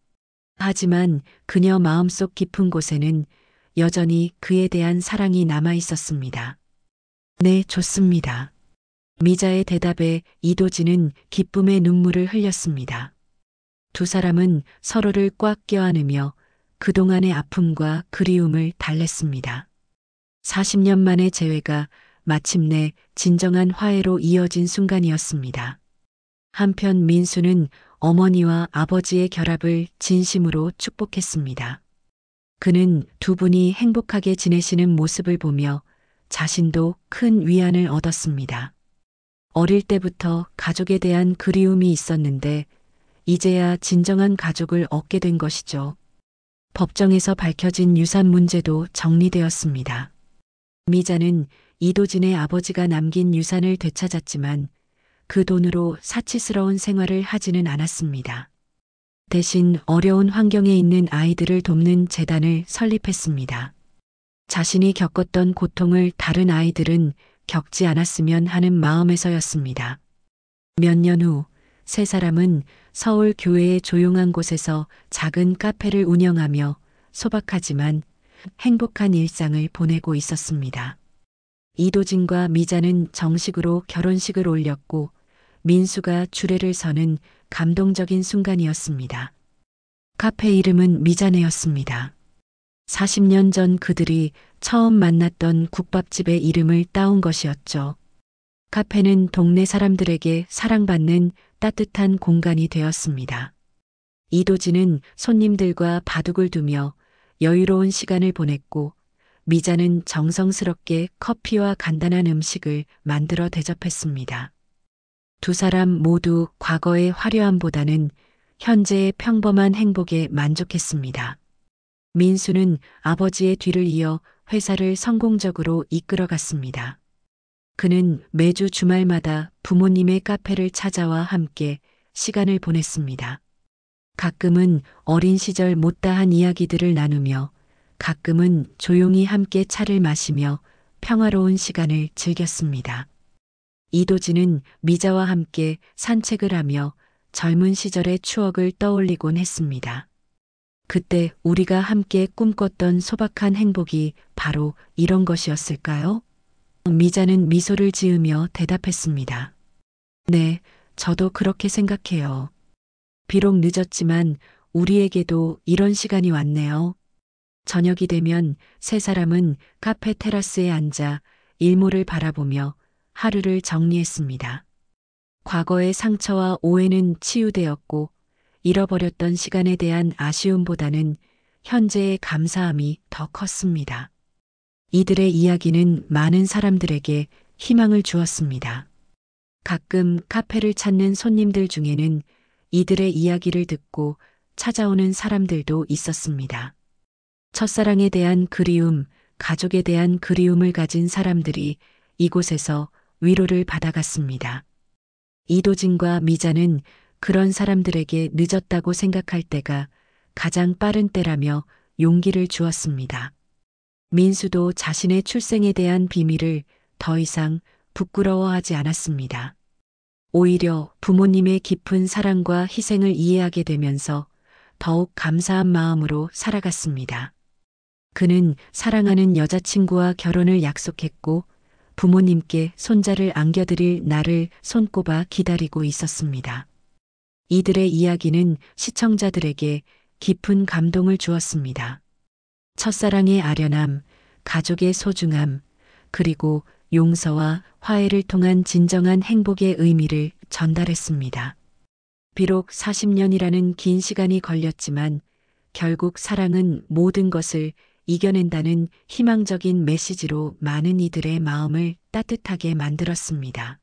하지만 그녀 마음속 깊은 곳에는 여전히 그에 대한 사랑이 남아 있었습니다. 네, 좋습니다. 미자의 대답에 이도진은 기쁨의 눈물을 흘렸습니다. 두 사람은 서로를 꽉 껴안으며 그동안의 아픔과 그리움을 달랬습니다. 40년 만의 재회가 마침내 진정한 화해로 이어진 순간이었습니다. 한편 민수는 어머니와 아버지의 결합을 진심으로 축복했습니다. 그는 두 분이 행복하게 지내시는 모습을 보며 자신도 큰 위안을 얻었습니다. 어릴 때부터 가족에 대한 그리움이 있었는데 이제야 진정한 가족을 얻게 된 것이죠. 법정에서 밝혀진 유산 문제도 정리되었습니다. 미자는 이도진의 아버지가 남긴 유산을 되찾았지만 그 돈으로 사치스러운 생활을 하지는 않았습니다. 대신 어려운 환경에 있는 아이들을 돕는 재단을 설립했습니다. 자신이 겪었던 고통을 다른 아이들은 겪지 않았으면 하는 마음에서였습니다. 몇 년 후 세 사람은 서울 교외의 조용한 곳에서 작은 카페를 운영하며 소박하지만 행복한 일상을 보내고 있었습니다. 이도진과 미자는 정식으로 결혼식을 올렸고 민수가 주례를 서는 감동적인 순간이었습니다. 카페 이름은 미자네였습니다. 40년 전 그들이 처음 만났던 국밥집의 이름을 따온 것이었죠. 카페는 동네 사람들에게 사랑받는 따뜻한 공간이 되었습니다. 이도진은 손님들과 바둑을 두며 여유로운 시간을 보냈고 미자는 정성스럽게 커피와 간단한 음식을 만들어 대접했습니다. 두 사람 모두 과거의 화려함보다는 현재의 평범한 행복에 만족했습니다. 민수는 아버지의 뒤를 이어 회사를 성공적으로 이끌어갔습니다. 그는 매주 주말마다 부모님의 카페를 찾아와 함께 시간을 보냈습니다. 가끔은 어린 시절 못다한 이야기들을 나누며 가끔은 조용히 함께 차를 마시며 평화로운 시간을 즐겼습니다. 이도진은 미자와 함께 산책을 하며 젊은 시절의 추억을 떠올리곤 했습니다. 그때 우리가 함께 꿈꿨던 소박한 행복이 바로 이런 것이었을까요? 미자는 미소를 지으며 대답했습니다. 네, 저도 그렇게 생각해요. 비록 늦었지만 우리에게도 이런 시간이 왔네요. 저녁이 되면 세 사람은 카페 테라스에 앉아 일몰을 바라보며 하루를 정리했습니다. 과거의 상처와 오해는 치유되었고 잃어버렸던 시간에 대한 아쉬움보다는 현재의 감사함이 더 컸습니다. 이들의 이야기는 많은 사람들에게 희망을 주었습니다. 가끔 카페를 찾는 손님들 중에는 이들의 이야기를 듣고 찾아오는 사람들도 있었습니다. 첫사랑에 대한 그리움, 가족에 대한 그리움을 가진 사람들이 이곳에서 위로를 받아갔습니다. 이도진과 미자는 그런 사람들에게 늦었다고 생각할 때가 가장 빠른 때라며 용기를 주었습니다. 민수도 자신의 출생에 대한 비밀을 더 이상 부끄러워하지 않았습니다. 오히려 부모님의 깊은 사랑과 희생을 이해하게 되면서 더욱 감사한 마음으로 살아갔습니다. 그는 사랑하는 여자친구와 결혼을 약속했고 부모님께 손자를 안겨드릴 날을 손꼽아 기다리고 있었습니다. 이들의 이야기는 시청자들에게 깊은 감동을 주었습니다. 첫사랑의 아련함, 가족의 소중함, 그리고 용서와 화해를 통한 진정한 행복의 의미를 전달했습니다. 비록 40년이라는 긴 시간이 걸렸지만 결국 사랑은 모든 것을 이겨낸다는 희망적인 메시지로 많은 이들의 마음을 따뜻하게 만들었습니다.